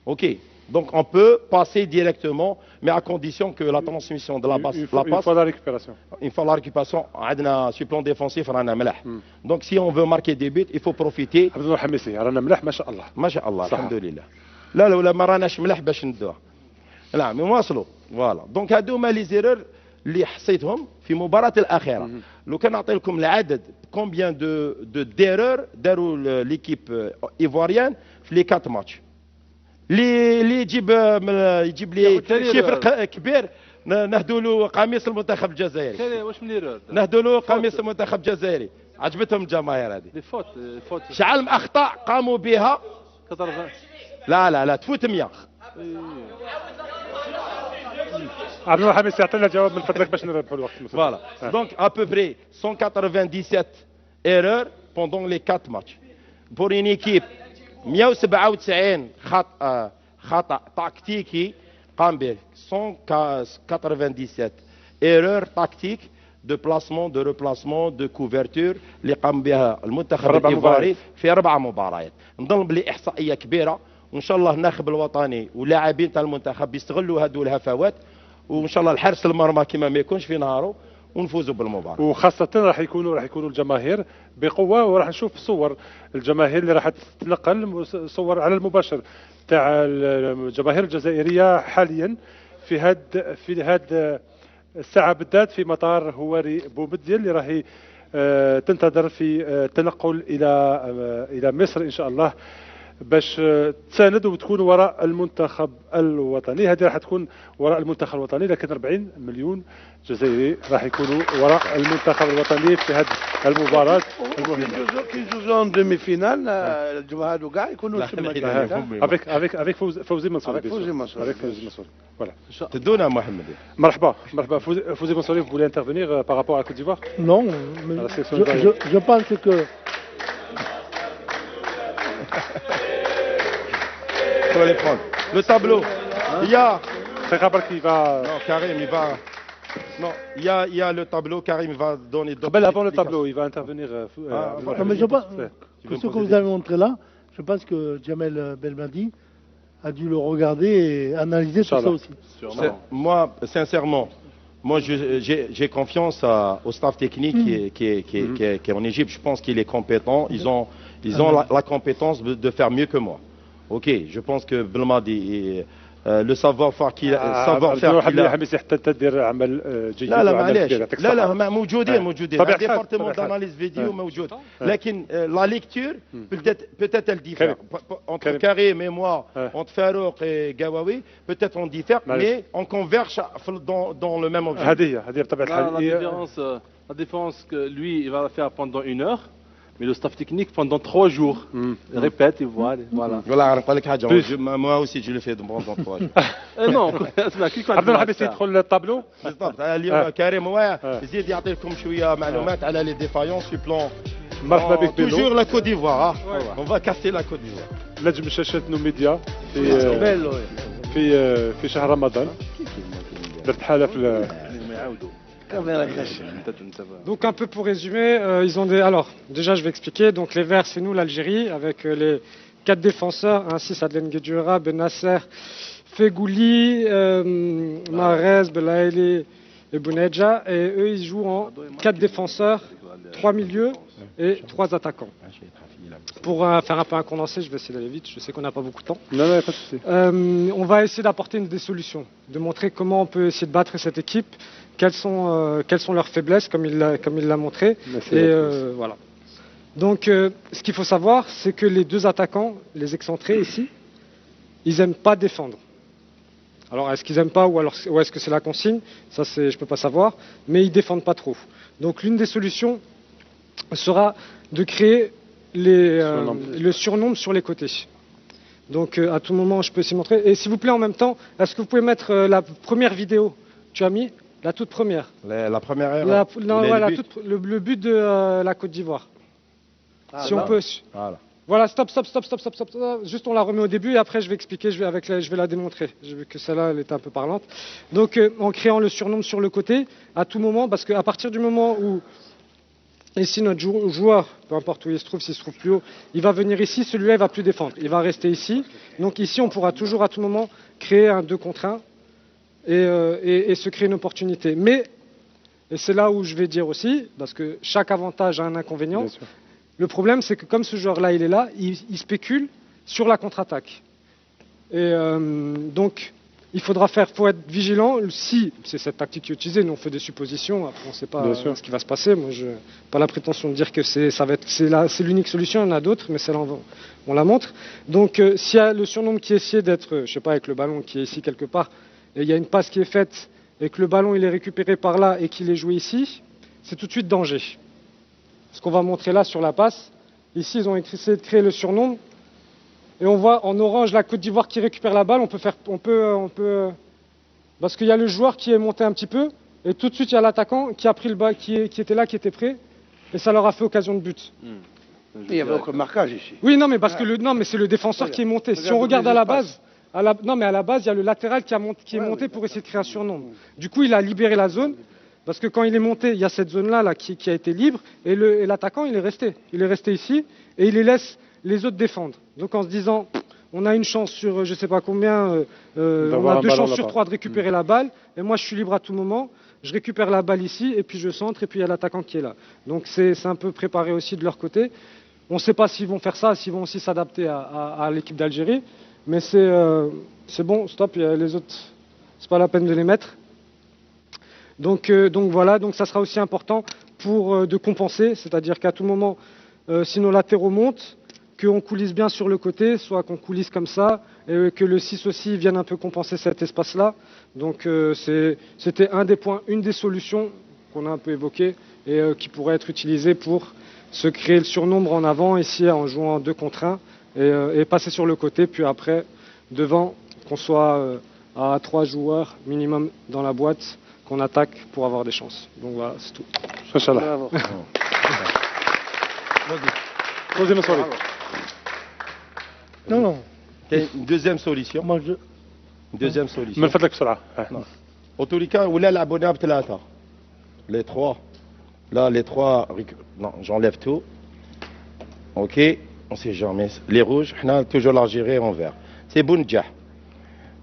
اوكي donc on peut passer directement mais à condition que la transmission de la passe une fois la récupération. une fois la récupération عندنا sur plan défensif رانا ملح. donc si on veut marquer des buts il faut profiter. عبد الله حميسي رانا ملح ما شاء الله. ما شاء الله الحمد لله. لا ولا ما راناش ملح باش ندوها. نعم نواصلوا. فوالا دونك هادو هما لي زيرور اللي حصيتهم في المباراة الأخيرة. لو كان نعطي لكم العدد كومبيان دو ديرور داروا ليكيب ايفواريان في لي 4 ماتش. اللي يجيب لي شيفر كبير نهدوا له قميص المنتخب الجزائري. واش من ايرور نهدوا له قميص المنتخب الجزائري. عجبتهم الجماهير هذه. لي فوت شحال من اخطاء قاموا بها. لا تفوت 100. عبد الله حميس يعطينا جواب من فضلك باش نربحوا الوقت. فوالا دونك à peu près 197 erreurs pendant les 4 matchs pour une équipe. 197 خطأ تكتيكي قام به. 197 erreurs tactiques دو بلاسمون دو روبلاسمون دو كوفرتور اللي قام بها المنتخب الايفواري في 4 مباريات. نظن بلي احصائيه كبيره، وان شاء الله الناخب الوطني واللاعبين تاع المنتخب يستغلوا هذو الهفوات، وان شاء الله الحارس المرمى كما ما يكونش في نهاره ونفوزوا بالمباراه. وخاصه راح يكونوا الجماهير بقوه، وراح نشوف صور الجماهير اللي راح تتنقل، صور على المباشر تاع الجماهير الجزائريه حاليا في هاد الساعه بالذات في مطار هواري بومدين اللي راهي تنتظر في التنقل الى مصر ان شاء الله باش تساند وتكون وراء المنتخب الوطني. هذه راح تكون وراء المنتخب الوطني، لكن 40 مليون جزائري راح يكونوا وراء المنتخب الوطني في هذه المباراة المهمة. كي يجوزوا ديمي فينال الجماعة هذو كاع يكونوا افيك فوزي منصوري. voilà. تدونا محمد. مرحبا فوزي منصوري, vous voulez intervenir par rapport à la Côte d'Ivoire? Non, mais je pense que faut les prendre. Le tableau. Il y a qui va. Non, Karim, il va. Non, il y a le tableau. Karim va donner. Avant le tableau, il va intervenir. Non, mais je pense que ce que vous avez montré là, je pense que Jamel Belmadi a dû le regarder et analyser tout ça aussi. Moi, sincèrement, j'ai confiance au staff technique qui est en Égypte. Je pense qu'il est compétent. Ils ont la compétence de faire mieux que moi. Ok, je pense que Belmadi, le savoir-faire qu'il a. لا معليش لا موجودين ديبارتمون داناليز فيديو موجود, لكن لا ليكتور peut-être elle diffère entre Karim et moi, entre Farouk et Gawawi, peut-être on diffère, mais on converge dans le même objectif. La différence que lui il va la faire pendant 1 heure, mais le staff technique pendant 3 jours. Répète et voilà. Moi aussi je le fais pendant 3 jours. Non, عبد الحميد يدخل الطابلو. بالضبط. اليوم كريم يزيد يعطيكم شويه معلومات على لي ديفايونس في بلان. مرحبا بك بيلو. توجور لا كوت ديفوار. On va casser la Côte d'Ivoire. نجم شاشة نوميديا في شهر رمضان درت حالة في. Donc un peu pour résumer, ils ont des. Alors déjà je vais expliquer. Donc les Verts c'est nous l'Algérie avec les 4 défenseurs, ainsi Sadlen Guedjura, Benasser, Fegouli, Mahrez, Belaïli et Bounedja, et eux ils jouent en 4 défenseurs, 3 milieux et 3 attaquants. Pour faire un peu un condensé, je vais essayer d'aller vite, je sais qu'on n'a pas beaucoup de temps. Non, pas de souci. On va essayer d'apporter des solutions, de montrer comment on peut essayer de battre cette équipe, quelles sont leurs faiblesses, comme il l'a montré. Et voilà. Donc ce qu'il faut savoir, c'est que les 2 attaquants, les excentrés ici, ils n'aiment pas défendre. Alors est-ce qu'ils n'aiment pas ou est-ce que c'est la consigne? Ça je ne peux pas savoir, mais ils ne défendent pas trop. Donc l'une des solutions sera de créer le surnombre sur les côtés. Donc à tout moment je peux essayer de montrer. Et s'il vous plaît en même temps, est-ce que vous pouvez mettre la première vidéo? Tu as mis la toute première. La première erreur. Le but de la Côte d'Ivoire. Si on peut. Voilà, stop. Juste on la remet au début et après je vais expliquer, je vais la démontrer. J'ai vu que celle-là elle était un peu parlante. Donc en créant le surnombre sur le côté, à tout moment, parce qu'à partir du moment où ici notre joueur, peu importe où il se trouve, s'il se trouve plus haut, il va venir ici, celui-là il va plus défendre, il va rester ici. Donc ici on pourra toujours à tout moment créer un 2 contre 1 et se créer une opportunité. Mais, et c'est là où je vais dire aussi, parce que chaque avantage a un inconvénient, le problème c'est que comme ce joueur-là il est là, il spécule sur la contre-attaque. Et donc il faut être vigilant. Si c'est cette tactique qui est utilisée, nous on fait des suppositions, après on ne sait pas ce qui va se passer. Moi je n'ai pas la prétention de dire que c'est l'unique solution, il y en a d'autres, mais celle-là on la montre. Donc s'il y a le surnombre qui essaie d'être, je ne sais pas, avec le ballon qui est ici quelque part, et il y a une passe qui est faite et que le ballon il est récupéré par là et qu'il est joué ici, c'est tout de suite danger. Ce qu'on va montrer là sur la passe, ici ils ont essayé de créer le surnombre et on voit en orange la Côte d'Ivoire qui récupère la balle, on peut parce qu'il y a le joueur qui est monté un petit peu et tout de suite il y a l'attaquant qui a pris le ballon, qui était là, qui était prêt et ça leur a fait occasion de but. Il n'y avait aucun marquage ici. Oui, non, mais parce que c'est le défenseur qui est monté. Si on regarde à la base. Non, mais à la base, il y a le latéral qui est monté pour essayer de créer un surnombre. Du coup, il a libéré la zone. Parce que quand il est monté, il y a cette zone-là là, qui a été libre, et l'attaquant, il est resté. Il est resté ici, et il les laisse les autres défendre. Donc en se disant, on a une chance sur je ne sais pas combien, on a 2 chances sur 3 de récupérer la balle, et moi je suis libre à tout moment, je récupère la balle ici, et puis je centre, et puis il y a l'attaquant qui est là. Donc c'est un peu préparé aussi de leur côté. On ne sait pas s'ils vont faire ça, s'ils vont aussi s'adapter à l'équipe d'Algérie, mais c'est bon, stop, les autres, c'est pas la peine de les mettre. Donc voilà, donc ça sera aussi important de compenser, c'est-à-dire qu'à tout moment, si nos latéraux montent, qu'on coulisse bien sur le côté, soit qu'on coulisse comme ça, et que le 6 aussi vienne un peu compenser cet espace-là. Donc c'était une des solutions qu'on a un peu évoquées et qui pourrait être utilisée pour se créer le surnombre en avant, ici en jouant 2 contre 1, et passer sur le côté, puis après, devant, qu'on soit à 3 joueurs minimum dans la boîte, qu'on attaque pour avoir des chances. Donc voilà, c'est tout. Inch'Allah. Non. Une deuxième solution. Deuxième solution. من فضلك بسرعة. En tous les cas, ولا لعبونا بثلاثة. Les 3. Là, les 3. Non, j'enlève tout. Ok, on sait jamais. Les rouges, on a toujours l'Algérie en vert. C'est Bounedjah.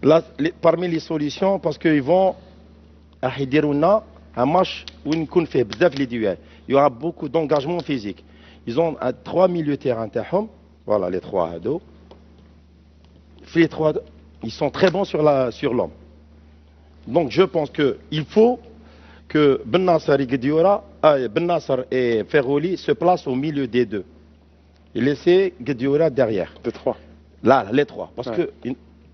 Là, parmi les solutions, parce qu'ils vont يديرونا un match où يكون فيه بزاف les duels. Il y aura beaucoup d'engagement physique. Ils ont 3 milieux terrain تاعهم. Voilà les 3 ados. Les 3, ils sont très bons sur l'homme. Donc je pense qu'il faut que Ben Nasser et Ferroli se placent au milieu des deux. Et laisser Guedioura derrière. Les 3. Là, les 3. Parce que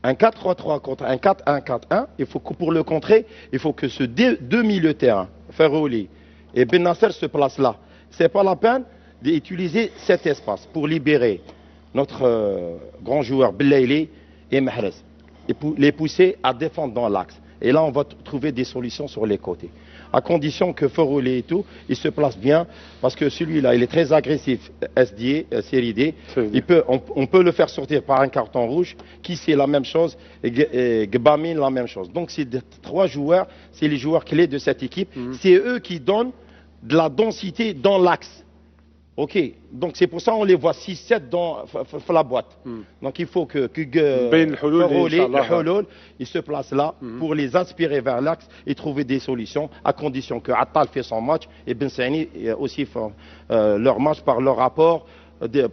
un 4-3-3 contre un 4-1-4-1, il faut que pour le contrer, il faut que ce 2 milieux terrain, Ferroli et Ben Nasser, se placent là. Ce n'est pas la peine d'utiliser cet espace pour libérer notre grand joueur Belaïli et Mahrez, et les pousser à défendre dans l'axe. Et là, on va trouver des solutions sur les côtés. À condition que Ferroli et tout, il se place bien, parce que celui-là, il est très agressif, SDA, série D. On peut le faire sortir par un carton rouge, qui c'est la même chose, et Gbamine la même chose. Donc, c'est 3 joueurs, c'est les joueurs clés de cette équipe. C'est eux qui donnent de la densité dans l'axe. Ok, donc c'est pour ça qu'on les voit 6-7 dans la boîte. Donc il faut que Houloul, il se place là pour les inspirer vers l'axe et trouver des solutions, à condition que Attal fait son match et Ben Saini aussi font leur match par leur rapport,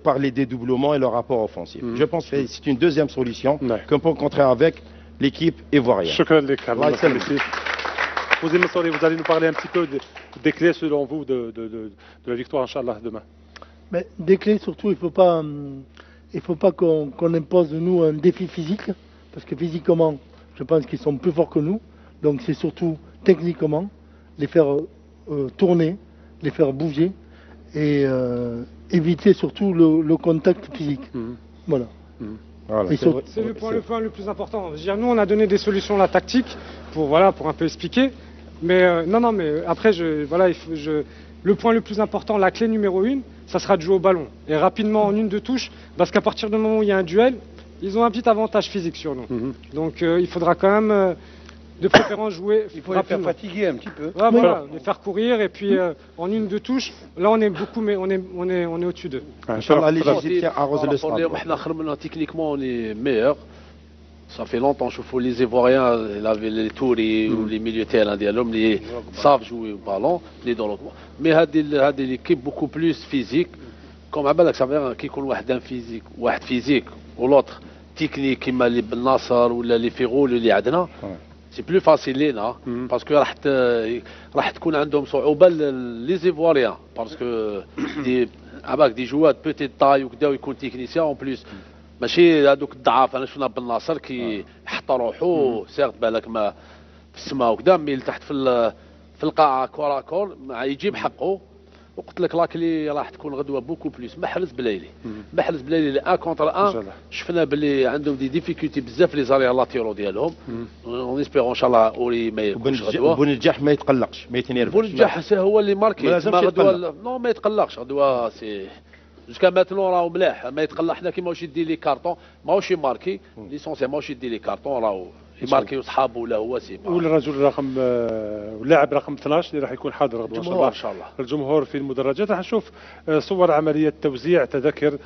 par les dédoublements et leur rapport offensif. Je pense que c'est une deuxième solution qu'on peut rencontrer avec l'équipe ivoirienne. Vous allez nous parler un petit peu des clés selon vous de la victoire, Inch'Allah, demain. Mais des clés, surtout, il ne faut pas qu'on impose de nous un défi physique, parce que physiquement, je pense qu'ils sont plus forts que nous. Donc c'est surtout techniquement, les faire tourner, les faire bouger, et éviter surtout le contact physique. Voilà. C'est le point le plus important. Nous, on a donné des solutions la tactique pour un peu expliquer. Mais mais après, le point le plus important, la clé numéro 1, ça sera de jouer au ballon. Et rapidement en 1-2 touches, parce qu'à partir du moment où il y a un duel, ils ont un petit avantage physique sur nous. Donc il faudra quand même, de préférence, jouer. Il faut les faire fatiguer un petit peu. Voilà, les faire courir, et puis en 1-2 touches, là on est beaucoup, mais on est au-dessus d'eux. Inch'Allah, l'Égyptien arrose le stade. Techniquement, on est meilleur. Ça fait longtemps, je trouve les Ivoiriens, les Tourés ou les milieux terrain d'Alom, ils savent jouer au ballon, les dans l'autre. Mais il y a des équipes beaucoup plus physiques, comme ça veut dire qu'il y a un physique ou l'autre technique, comme les Ben Nasser ou les Ferrol, les Adna. C'est plus facile là, parce que راح تكون عندهم صعوبة les Ivoiriens, parce que des joueurs de petite taille ou يكون technicien en plus. ماشي هذوك الضعاف. انا شفنا بن ناصر كي حط روحو سيرت بالك ما في السماء وكذا، مي تحت في القاعه كورا كور يجيب حقه. وقلت لك لاكلي راح تكون غدوه بوكو بليس. محرز بلايلي اللي 1 كونتر 1 شفنا باللي عندهم دي ديفيكولتي بزاف لي زاري لاتيرو ديالهم. اون اسبيرون ان شاء الله اوري ما يكونش غدوه. بونجاح ما يتقلقش، ما يتنرفش. بونجاح هو اللي ماركي ما غدوه. نو ما يتقلقش غدوه. سي جوسكا ماتنون راهو ملاح، ما يتقلع حنا كي ماهوش يدي لي كارطون ماهوش يماركي ليسونسيال ماهوش يدي لي كارطون راهو يماركي وصحابه ولا هو سي والرجل رقم اللاعب رقم 12 اللي راح يكون حاضر غدوه ان شاء الله الجمهور في المدرجات. راح نشوف صور عمليه توزيع تذاكر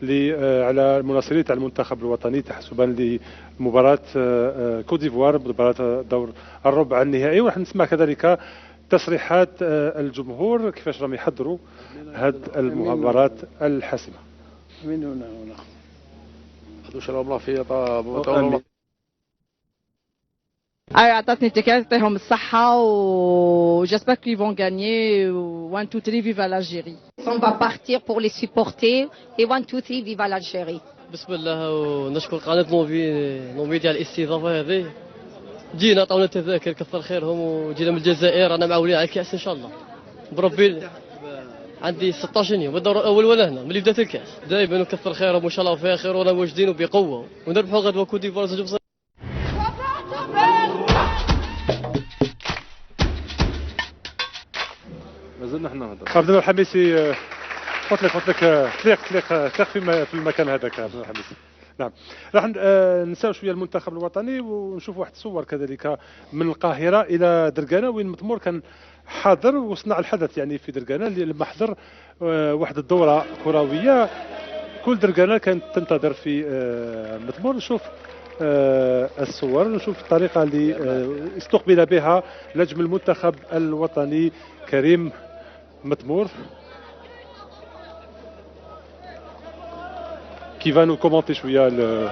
على المناصرين تاع المنتخب الوطني تحسبا لمباراه كوت ديفوار مباراه دور الربع النهائي. وراح نسمع كذلك تصريحات الجمهور كيفاش راهم يحضروا هذه المباراه الحاسمه. من هنا هذو شراو في عطاتني التكات يعطيهم الصحة و j'espère qu'ils vont gagner 1 2 3 vive l'Algérie. On va partir pour les supporter et 1 2 3 vive l'Algérie. بسم الله ونشكر قناة نوفي ديال الاستضافة هذه. جينا عطاونا تذاكر كثر خيرهم وجينا من الجزائر انا معولين على الكأس ان شاء الله. بربي عندي 16 يوم الدور الاول ولا هنا ملي بدات الكأس. دائما وكثر خيرهم وان شاء الله فيها خير ورانا واجدين وبقوة ونربحوا غدوة كوت ديفوار 2-0. مازلنا حنا نهضروا. عبد الله الحميسي قلت لك تليق في المكان هذاك عبد الله الحميسي. نعم راح نساو شويه المنتخب الوطني ونشوف واحد الصور كذلك من القاهره الى درقانه وين مطمور كان حاضر وصنع الحدث يعني في درقانه لما حضر واحد الدوره كرويه. كل درقانه كانت تنتظر في مطمور. نشوف الصور نشوف الطريقه اللي استقبل بها نجم المنتخب الوطني كريم مطمور qui va nous commenter chouïa le...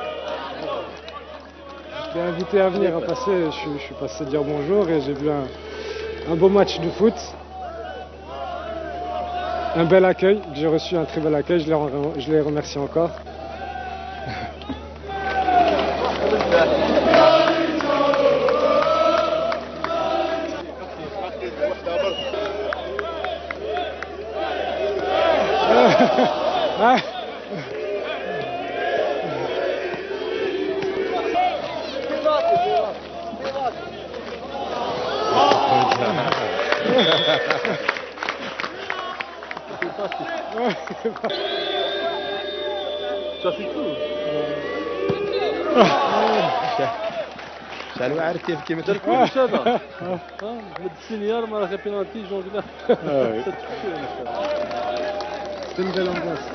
Je l'ai invité à venir à passer, je suis passé dire bonjour et j'ai vu un beau match de foot, un bel accueil, j'ai reçu un très bel accueil, je les remercie encore. شحال عارف كيف درت كلش هذا مد السينيار ما راه بينالتي جونغ C'était une belle ambiance.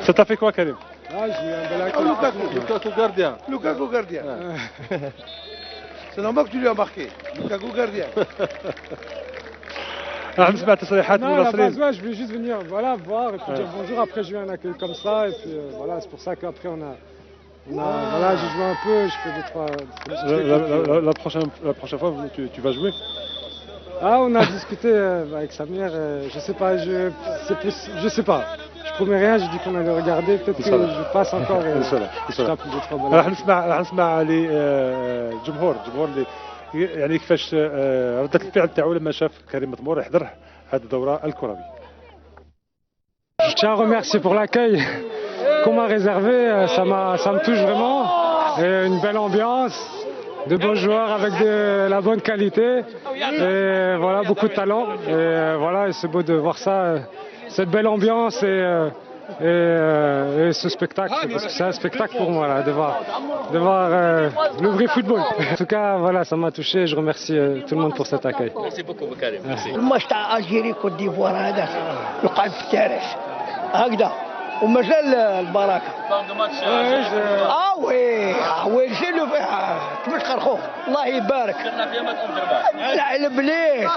Ça t'a fait quoi Karim? Ah, j'ai eu un bel accueil. Lukaku gardien. Lukaku gardien. C'est normal que tu lui as marqué. Lukaku gardien. راح نسمع تصريحات المناصرين. Non, je voulais juste venir voilà, voir et puis dire bonjour. Après, j'ai eu un accueil comme ça et puis voilà, c'est pour ça qu'après voilà, j'ai joué un peu, je fais des trois. La prochaine fois, tu vas jouer? Ah, on a discuté avec Samir. Je sais pas, je sais pas. Je promets rien. J'ai dit qu'on allait regarder. Peut-être que je passe encore. Je tape 2-3 balles. راح نسمع للجمهور اللي يعني كيفاش ردة الفعل تاعو لما شاف كريم مطمور يحضر هذه الدورة الكروية. Je tiens à remercier pour l'accueil qu'on m'a réservé. Ça me touche vraiment. Et une belle ambiance, de beaux joueurs avec de la bonne qualité. Et voilà, beaucoup de talent. Et voilà, c'est beau de voir ça, cette belle ambiance et ce spectacle. Parce que c'est un spectacle pour moi là, de voir l'ouvrier football. En tout cas, voilà, ça m'a touché. Je remercie tout le monde pour cet accueil. Merci beaucoup Karim. الماتش تاع الجيري كوت ديفوار هذا يقعد في التاريخ هكذا ومازال البركه. وي نزيدوا فيها كيفاش خرخوخ الله يبارك. درنا فيها ما تقوم دربها. نعلم ليه.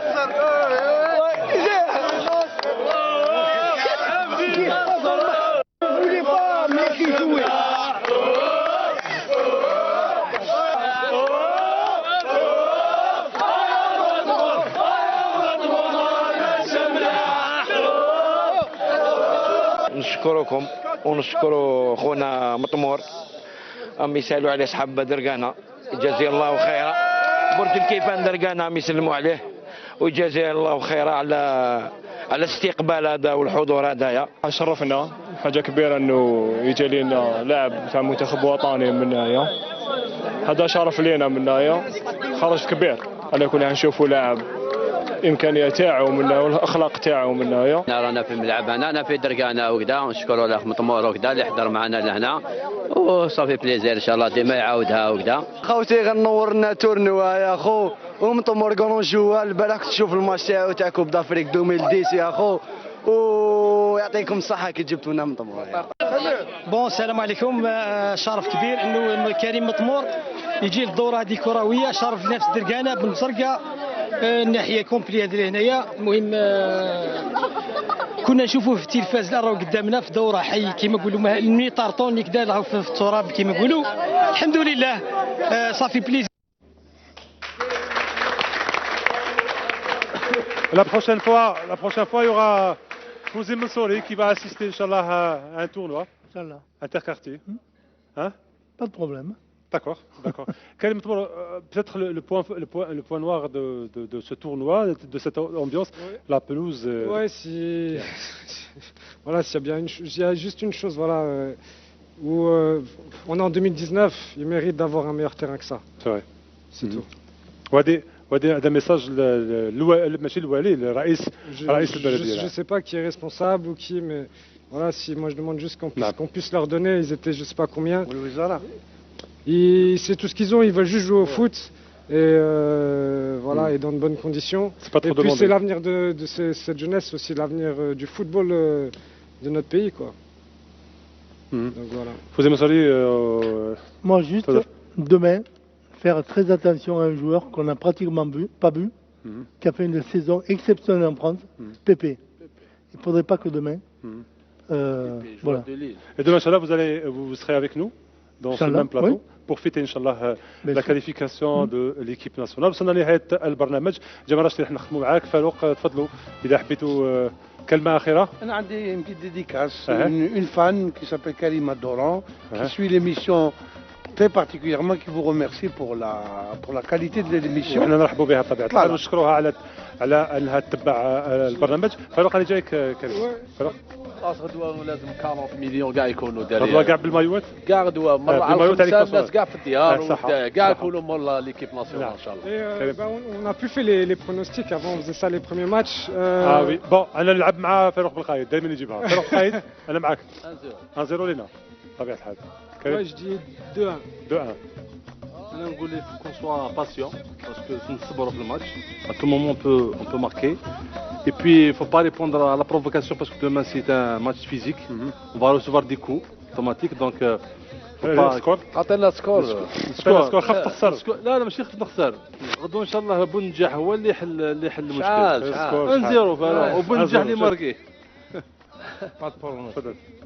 نشكركم ونشكر خونا مطمور هم يسالوا على اصحاب درقانه جزاه الله خيرا. برج الكيفان درقانه هم يسلموا عليه وجزاه الله خيرا على استقبال هذا والحضور هذايا. شرفنا حاجه كبيره انه يجي لنا لاعب تاع منتخب وطني من هنايا. هذا شرف لينا من هنايا. خرج كبير على كنا نشوفوا لاعب الامكانيات تاعو منا والاخلاق تاعو منا. رانا في الملعب هنا، انا في درقانه وكذا، نشكروا الاخ مطمور وكذا اللي حضر معنا لهنا، وصافي بليزير ان شاء الله ديما يعاودها وكذا. خوتي غنور لنا تورنوا يا خو، ومطمور كون جوا البارح كنت تشوف الماتش تاع كوب دافريك 2010 يا خو، ويعطيكم الصحه كي جبتوا لنا مطمور. بون السلام عليكم، شرف كبير انه كريم مطمور يجي للدوره هذه كرويه، شرف لنا في الدرقانه بن مزرقه الناحيه كومبلي هذه هنايا. المهم كنا نشوفوه في التلفاز راهو قدامنا في دوره حي كيما نقولوا المي طارطون كدا راهو في التراب كيما نقولوا. الحمد لله صافي بليز. La prochaine fois, il y aura Fouzi Mansouri qui va assister, Inch'Allah, à un tournoi interquartier. Hein? Pas de problème. D'accord. Karim Matoumor, peut-être le point noir de ce tournoi, de cette ambiance, la pelouse. Ouais, voilà, s'il y a juste une chose, voilà, où on est en 2019, il mérite d'avoir un meilleur terrain que ça. C'est vrai. C'est tout. هذا ميساج ماشي الوالي الرئيس البلديه. Je sais pas qui est responsable ou qui, mais voilà, si moi je demande juste qu'on puisse leur donner, ils étaient je sais pas combien. C'est tout ce qu'ils ont, ils veulent juste jouer au foot et voilà, et dans de bonnes conditions. Pas trop et puis demandé. c'est l'avenir de cette jeunesse aussi, l'avenir du football de notre pays, quoi. Donc voilà. Fouzi Mansouri. Moi juste demain. Faire très attention à un joueur qu'on n'a pratiquement pas vu, qui a fait une saison exceptionnelle en France, Pépé. Il ne faudrait pas que demain. Voilà. Et demain, Inch'Allah, vous serez avec nous dans ce même plateau pour fêter, Inch'Allah, la qualification de l'équipe nationale. وصلنا لنهاية البرنامج. جمال راشدي راح نختموا معاك. فاروق تفضلوا إذا حبيتوا كلمة أخيرة. أنا عندي une petite dédicace, une fan qui s'appelle Karima Doran, qui suit l'émission très particulièrement, qui vous remercie pour la qualité de l'émission. احنا نرحبوا بها بطبيعة الحال ونشكروها على انها تتبع البرنامج. فاروق انا جايك كريم. فاروق غدوه لازم 40 مليون كاع يكونوا دارين. غدوه كاع بالمايوات؟ كاع غدوه مره على الناس كاع في الديار كاع يكونوا مول ليكيب ناسيونال ان شاء الله. On a pu faire les pronostics avant, on faisait ça les premiers matchs. oui. Bon, انا نلعب مع فاروق بالقايد دائما يجيبها. فاروق بالقايد انا معك. 1-0 لنا بطبيعة الحال. Ouais, je dis 2-1. انا نقول لك faut qu'on soit patient parce que نصبروا في الماتش. À tout moment on peut marquer. Et puis il faut pas répondre à la provocation parce que demain c'est un match physique. On va recevoir des coups automatiques donc سكور. عطينا سكور خاف تخسر. لا ماشي خاف نخسر. غدوه ان شاء الله بنجاح هو اللي يحل المشكل. شحال 1-0 وبنجاح اللي ماركي.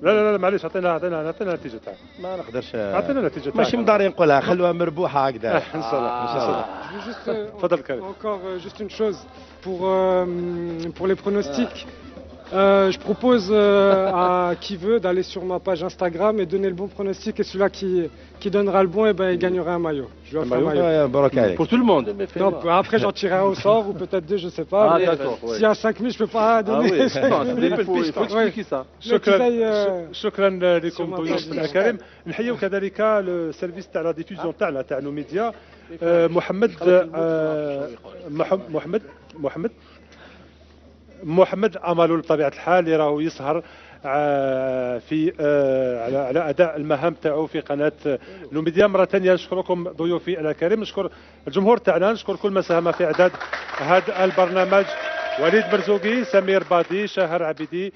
لا معليش عطينا النتيجه تاعها. ما نقدرش. عطينا النتيجه تاعها. ماشي مداري نقولها خلوها مربوحه هكذا. ان شاء الله. تفضل كريم. Encore juste une chose pour les pronostics. Je propose à qui veut d'aller sur ma page Instagram et donner le bon pronostic, et celui-là qui donnera le bon, et ben il gagnera un maillot. Je lui offre un maillot. Pour tout le monde. Non, après j'en tirerai un au sort ou peut-être deux, je sais pas. S'il y a 5000, je peux pas donner. il faut expliquer ça. شكرا لكم ضيوفنا الكرام. نحييو كذلك السيرفيس تاع لا ديفوزيون تاعنا تاع نو ميديا. محمد امالو بطبيعه الحال اللي راهو يسهر في على اداء المهام تاعو في قناه نوميديا. مره ثانيه نشكركم ضيوفي الكريم، نشكر الجمهور تاعنا، نشكر كل من ساهم في اعداد هذا البرنامج: وليد مرزوقي، سمير بادي، شاهر عبيدي،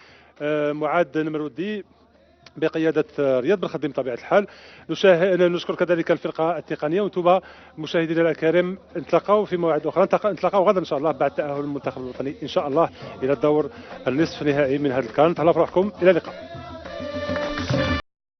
معاد نمرودي بقيادة رياض بن خديم بطبيعة الحال. نشكر كذلك الفرقة التقنية. وانتم مشاهدينا الكرام نتلاقاو في موعد أخرى، نتلاقاو غدا إن شاء الله بعد تأهل المنتخب الوطني إن شاء الله إلى الدور النصف النهائي من هذا الكان. تهلاو في روحكم، إلى اللقاء.